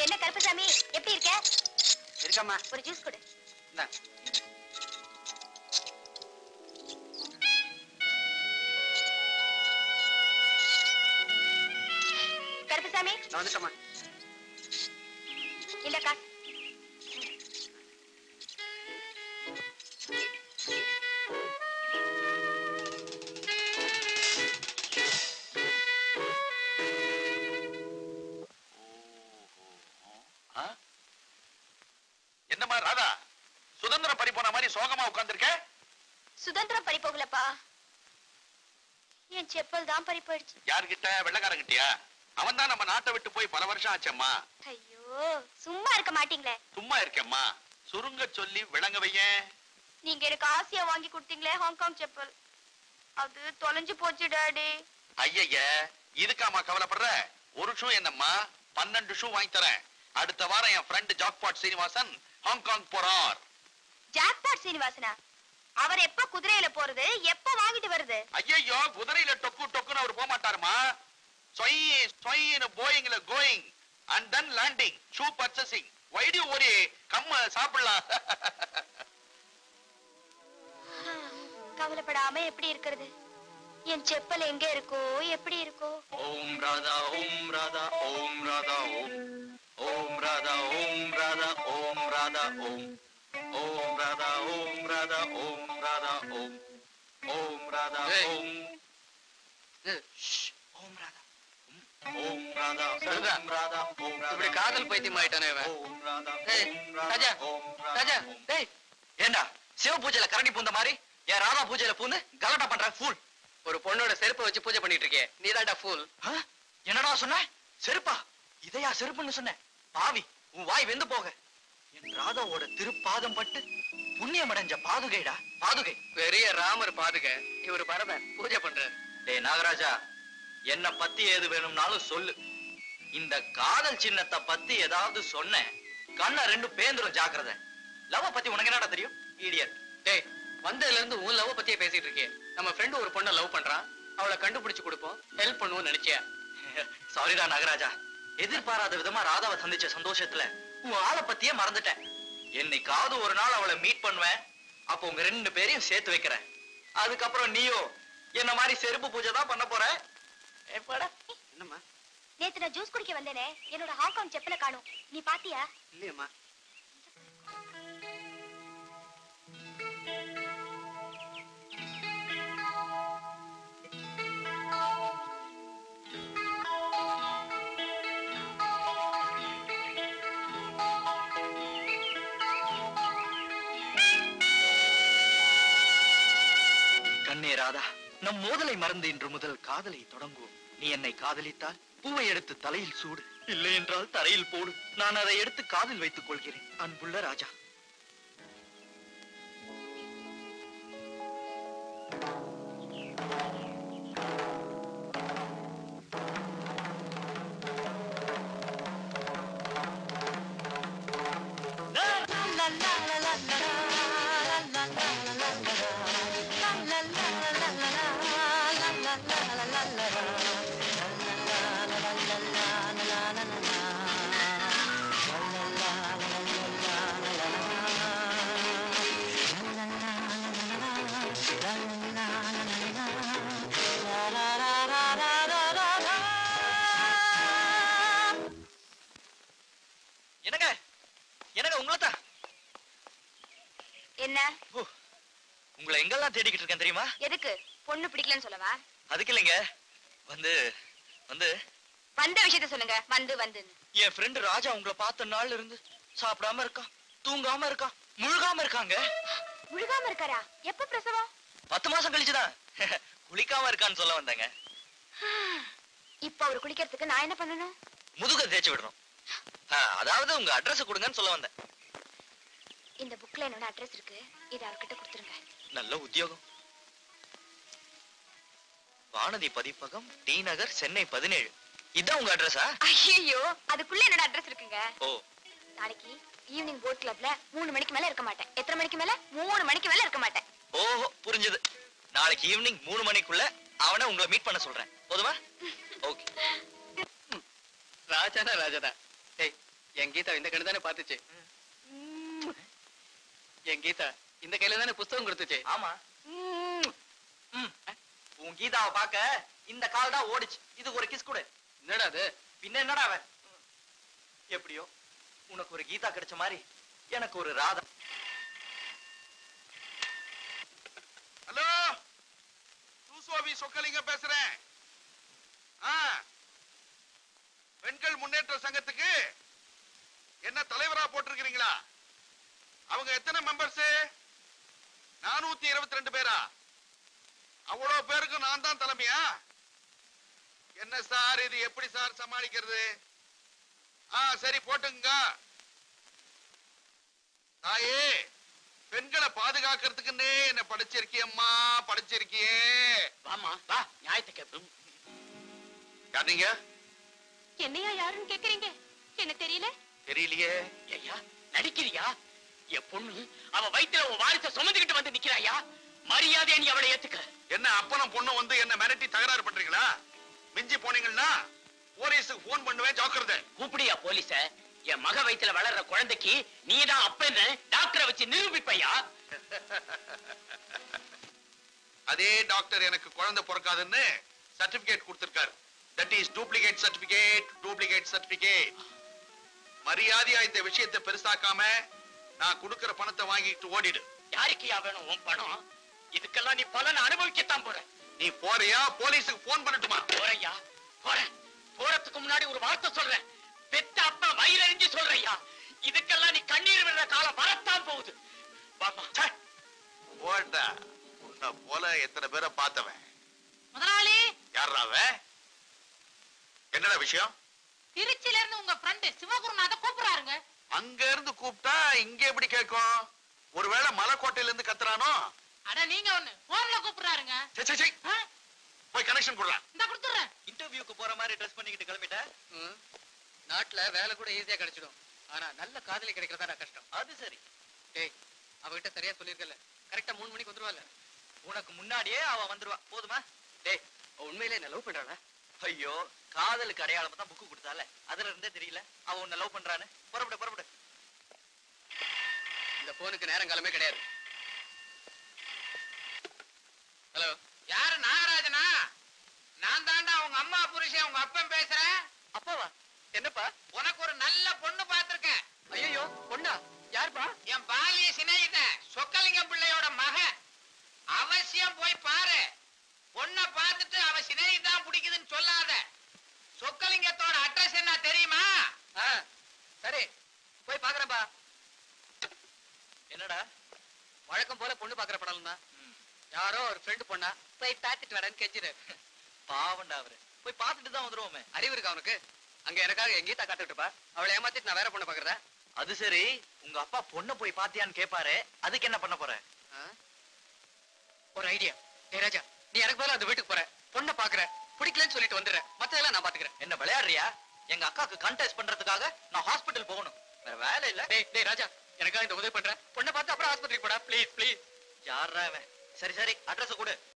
என்ன கருப்பசாமி எப்படி இருக்க? இருக்கம்மா. ஒரு ஜூஸ் கொடு. இந்தா. கருப்பசாமி நான் வந்துட்டம்மா. இல்ல காசு. என்னம்மா ராதா, சுதந்திரம் பறி போன மாதிரி சோகமா உட்கார்ந்திருக்க? சுதந்திரம் பறி போகலப்பா, என் செப்பல் தான் பறி போயிடுச்சு. யார்கிட்ட? வெள்ளக்காரங்கிட்டயா? அவன் தான் நம்ம நாட்டை விட்டு போய் பல வருஷம் ஆச்சம்மா. ஐயோ, சும்மா இருக்க மாட்டீங்களே. சும்மா இருக்கேம்மா, சுருங்க சொல்லி விளங்க வையேன். நீங்க எனக்கு ஆசையா வாங்கி கொடுத்தீங்களே ஹாங்காங் செப்பல், அது தொலைஞ்சு போச்சு டாடி. ஐய, இதுக்காமா கவலைப்படுற? ஒரு ஷூ என்னம்மா, 12 ஷூ வாங்கி தரேன். அடுத்த வாரம் என் ஃப்ரெண்ட் ஜாக்பாட் சீனிவாசன் ஹாங்காங் போறார். ஜாக்பாட் சீனிவாசனா? அவர் எப்ப குதிரையில போறது, எப்ப வாங்கிட்டு வருது? ஐயோ, குதிரையில டொக்கு டொக்குன்னு அவர் போக மாட்டாருமா. போயிங்ல going and then landing, shoe purchasing. Why do you worry? Come சாப்பிடலாம். கவலைப்படாம எப்படி இருக்கிறது? என் செப்பல் எங்க இருக்கோ, எப்படி இருக்கோ? ஓம் ராதா ஓம் ராதா ஓம் ராதா ஓம் ஓம் ராதா ஓம் ராதா ஓம் ராதா ஓம் ஓம் ராதா ஓம் ராதா ஓம் ராதா ஓம் ஓம் ராதா ஓம் ஓம் ராதா ஓம் ராதா ஓம் ராதா ஓம் ராதா. இப்படி காதல் பைத்தியம் ஆயிட்டானே இவன். ஓம் ராதா ராஜா, ராஜா, டேய் ஏண்டா சிவ பூஜையில கரண்டி பூந்த மாதிரி என் ராதா பூஜையில பூந்து கலாட்டா பண்ற ஃபூல். ஒரு பொண்ணோட செருப்பை வச்சு பூஜை பண்ணிட்டு இருக்கே, நீதான்டா ஃபூல். என்னடா சொன்ன? செருப்பா? இதையா செருப்புன்னு சொன்ன? பாவி, உன் வாய் வெந்து போக. என் ராதாவோட திருப்பாதம் பட்டு புண்ணியம் அடைஞ்ச பாதுகைடா, பாதுகை. பெரிய ராமர் பாதுகை, இவரு பரதன் பூஜை பண்றாரு. டேய் நாகராஜா, என்ன பத்தி ஏது வேணும்னாலும் சொல்லு. இந்த காதல் சின்னத்தை பத்தி ஏதாவது சொன்ன கண்ண ரெண்டு பேந்துரும், ஜாக்கிரதை. லவ் பத்தி உனக்கு என்னடா தெரியும்? இடியட். டேய், வந்ததுல இருந்து உன் லவ் பத்தியே பேசிட்டு இருக்கே. நம்ம ஃப்ரெண்டு ஒரு பொண்ணை லவ் பண்றான், அவளை கண்டுபிடிச்சு கொடுப்போம், ஹெல்ப் பண்ணுவோம் நினைச்சியா? சாரிடா நாகராஜா, எதிர்பாராத விதமா ராதாவை சந்திச்ச சந்தோஷத்துல உன் ஆளை பத்தியே மறந்துட்டேன். என்னைக்காவது ஒரு நாள் அவளை மீட் பண்ணுவேன், அப்போ உங்க ரெண்டு பேரையும் சேர்த்து வைக்கிறேன். அதுக்கப்புறம் நீயோ என்ன மாதிரி செருப்பு பூஜை தான் பண்ண போற. என்னம்மா? நேத்து நான் ஜூஸ் குடிக்க வந்தேனே, என்னோட ஹாங்காங் செப்பலை காணோம். நீ பாத்தியா? இல்லையம்மா. கண்ணே ராதா, நம் மோதலை மறந்து இன்று முதல் காதலை தொடங்குவோம். நீ என்னை காதலித்தால் பூவை எடுத்து தலையில் சூடு, இல்லை என்றால் தரையில் போடு. நான் அதை எடுத்து காதில் வைத்துக் கொள்கிறேன். அன்புள்ள ராஜா. என்னங்க என்னங்க உங்களதான். என்ன? உங்களை எங்கெல்லாம் தேடிக்கிட்டு இருக்கேன் தெரியுமா? எதுக்கு? பொண்ணு பிடிக்கலன்னு சொல்லவா? அதுக்கு இல்லைங்க, வந்து வந்து வந்த விஷயத்த சொல்லுங்க. வந்து என் ஃப்ரெண்டு ராஜா உங்களை பார்த்த நாள்ல இருந்து சாப்பிடாம இருக்கான், தூங்காம இருக்கான், முழுகாம இருக்காங்க. முழுகாம இருக்காரா? எப்ப பிரசவம்? 10 மாசம் கழிச்சுதான். குளிக்காம இருக்கான்னு சொல்ல வந்தாங்க. இப்ப அவரு குளிக்கிறதுக்கு நான் என்ன பண்ணணும்? முதுக தேய்ச்சி விடணும். அதாவது உங்க அட்ரஸ் கொடுங்கன்னு சொல்ல வந்தேன். இந்த புக்ல என்னோட அட்ரஸ் இருக்கு, இத அவர்கிட்ட கொடுத்துருங்க. நல்ல உத்தியோகம். வானதி பதிப்பகம், டி நகர், சென்னை 17. இதான் உங்க அட்ரஸா? ஐயோ, அதுக்குள்ள என்னோட அட்ரஸ் இருக்குங்க. ஓ. நாளைக்கு ஈவினிங் போட் கிளப்ல 3 மணிக்கு மேல இருக்க மாட்டேன். எத்தனை மணிக்கு மேல? 3 மணிக்கு மேல இருக்க மாட்டேன். ஓஹோ, புரிஞ்சது. நாளைக்கு ஈவினிங் 3 மணிக்குள்ள அவனை உங்களை மீட் பண்ண சொல்றேன். போதுமா? ஓகே. ராஜானா ராஜாதான். ஏய், என் கீதா இந்த கண்ணு தானே பாத்துச்சு. என் கீதா இந்த கையில தானே புஸ்தகம் கொடுத்துச்சு. ஆமா. உன் கீதாவை பார்க்க இந்த கால் தான் ஓடிச்சு. இது ஒரு கிஸ் கொடு. என்னடா அது? பின்ன என்னடா அவன்? எப்படியோ உனக்கு ஒரு கீதா கிடைச்ச மாதிரி எனக்கு ஒரு ராதா. ஹலோ, சூசோவி சொக்கலிங்க பேசுறேன். பெண்கள் முன்னேற்ற சங்கத்துக்கு என்ன தலைவரா போட்டிருக்கிறீங்களா? அவங்க எத்தனை மெம்பர்ஸ்? 422 பேரா? அவ்வளவு பேருக்கு நான் தான் தலைமையா? என்ன சார் இது, எப்படி சார் சமாளிக்கிறது? சரி போட்டுங்க. தாயே, பெண்களை பாதுகாக்கிறதுக்குன்னே என்ன படிச்சிருக்கியம்மா, படிச்சிருக்கியே. வாமா வா, நியாயத்தை கேட்போம். யார் நீங்க? என்னையா யாருன்னு கேக்குறீங்க? என்ன தெரியல? தெரியலையே. ஐயா நடிக்கிறியா? என் பொண்ணு அவ வயித்துல உன் வாரிச சுமந்துகிட்டு வந்து நிக்கிறாயா? மரியாதை நீ அவளை ஏத்துக்க. என்ன அப்பனும் பொண்ணு வந்து என்ன மிரட்டி தகராறு பண்றீங்களா? மிஞ்சி போனீங்கன்னா போலீஸுக்கு போன் பண்ணுவேன், ஜாக்கிரதை. கூப்பிடியா போலீஸ? என் மக வயித்துல வளர்ற குழந்தைக்கு நீதான் அப்பன்னு டாக்டரை வச்சு நிரூபிப்பையா? அதே டாக்டர் எனக்கு குழந்தை பிறக்காதுன்னு சர்டிபிகேட் கொடுத்திருக்காரு. That is duplicate certificate, duplicate certificate. மரியாதையா இந்த விஷயத்தை பெருசாக்காம நான் கொடுக்கிற பணத்தை வாங்கிட்டு ஓடிடு. யாருக்குயா வேணும் உன் பணம்? இதுக்கெல்லாம் நீ பலனை அனுபவிக்கத்தான் போற. நீ போறியா? போலீஸுக்கு போன் பண்ணட்டுமா? போறையா? போறேன். போறதுக்கு முன்னாடி ஒரு வார்த்தை சொல்றேன். பெத்த அப்பா வயிறறிஞ்சு சொல்றையா, இதுக்கெல்லாம் நீ கண்ணீர் விடுற காலம் வரத்தான் போகுது. வாமா. ஓட்டா, உன்னை போல எத்தனை பேரை பார்த்தவன். முதலாளி, யாராவ? என்னடா விஷயம்? திருச்சியில இருந்து உங்க ஃப்ரெண்ட் சிவகுருநாத கூப்பிடுறாருங்க. அங்க இருந்து கூப்பிட்டா இங்க எப்படி கேட்கும்? ஒருவேளை மலைக்கோட்டையில இருந்து கத்துறானோ? அட நீங்க ஒண்ணு போன்ல கூப்பிடுறாருங்க. போய் கனெக்ஷன் கொடுலாம். இந்த கொடுத்துறேன். இன்டர்வியூக்கு போற மாதிரி ட்ரெஸ் பண்ணிக்கிட்டு கிளம்பிட்ட. நாட்டுல வேலை கூட ஈஸியா கிடைச்சிடும். ஆனா நல்ல காதலி கிடைக்கிறதா கஷ்டம். அது சரி. டேய், அவகிட்ட சரியா சொல்லிருக்கல. கரெக்டா 3 மணிக்கு வந்துருவாள். உனக்கு முன்னாடியே அவ வந்துருவா. போதுமா? டேய், உண்மையிலே என்ன லவ் பண்றாளா? ஐயோ, காதலுக்கு அடையாளமா தான் புக்கு கொடுத்தால, அதுல இருந்தே தெரியல அவ உன்னை லவ் பண்றான்னு. புறப்படு புறப்படு. இந்த போனுக்கு நேரம் காலமே கிடையாது. ஹலோ, யாரு? நாகராஜனா? நான் தாண்டா உங்க அம்மா புருஷன், உங்க அப்பன் பேசுறேன். அப்பாவா? என்னப்பா? உனக்கு ஒரு நல்ல பொண்ணு பாத்திருக்கேன். ஐயோ, பொண்ணா? யாருப்பா? என் பாலிய சிநேகிதன் சொக்கலிங்கம் பிள்ளையோட மகன். அவசியம் போய் பாரு. பொண்ணை பார்த்துட்டு அவ சிநேகிதான் பிடிக்குதுன்னு சொல்லாத. சொக்கலிங்கத்தோட அட்ரஸ் என்ன தெரியுமா? சரி, போய் பாக்குறேன்ப்பா. என்னடா? வழக்கம் போல பொண்ணு பாக்குற படம் தான். யாரோ ஒரு ஃப்ரெண்ட் பொண்ணா போய் பார்த்துட்டு வரேன்னு கெஞ்சிரு. பாவண்டா அவரு. போய் பார்த்துட்டு தான் வந்துருவோமே. அறிவு இருக்கா அவனுக்கு? அங்க எனக்காக எங்கேயும் காத்துட்டுப்பா. அவளை ஏமாத்திட்டு நான் வேற பொண்ணை பாக்குறேன். அது சரி, உங்க அப்பா பொண்ணை போய் பாத்தியான்னு கேட்பாரு. அதுக்கு என்ன பண்ண போற? ஒரு ஐடியா. டேய் ராஜா, நீ எனக்கு பதிலா அந்த வீட்டுக்கு போற, பொண்ணை பாக்குற, பிடிக்கலன்னு சொல்லிட்டு வந்துடுறேன். மத்ததெல்லாம் நான் பாத்துக்கிறேன். என்ன விளையாடுறியா? எங்க அக்காக்கு கண்டெஸ்ட் பண்றதுக்காக நான் ஹாஸ்பிட்டல் போகணும். வேற வேலை இல்ல. டேய் ராஜா, எனக்காக இந்த உதவி பண்றேன். பொண்ணை பார்த்து அப்புறம் ஆஸ்பத்திரிக்கு போடா. Please please. யாரா அவன்? சரி சரி, அட்ரஸ் கொடு.